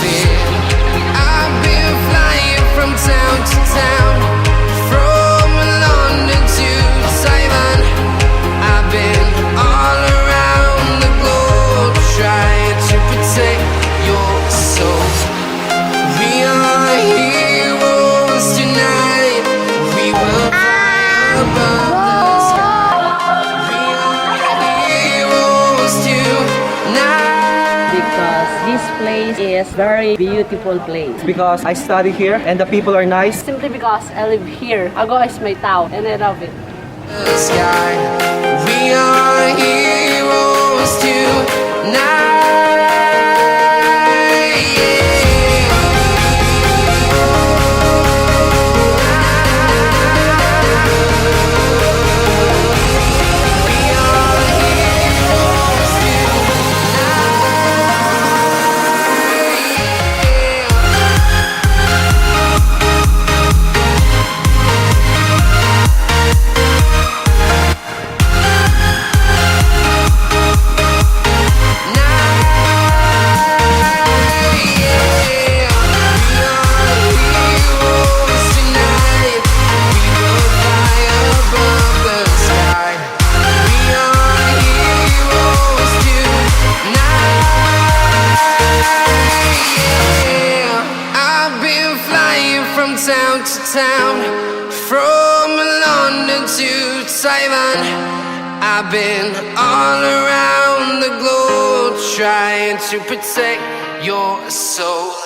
I've been flying from town to town, from London to Taiwan. I've been all around the globe trying to protect your soul. We are heroes tonight. We will fly above the sky. We are heroes tonight. Because this place is very beautiful place. Because I study here and the people are nice. Simply because I live here. Agoo is my town and I love it. The sky. We are heroes tonight. Town to town, from London to Taiwan. I've been all around the globe trying to protect your soul.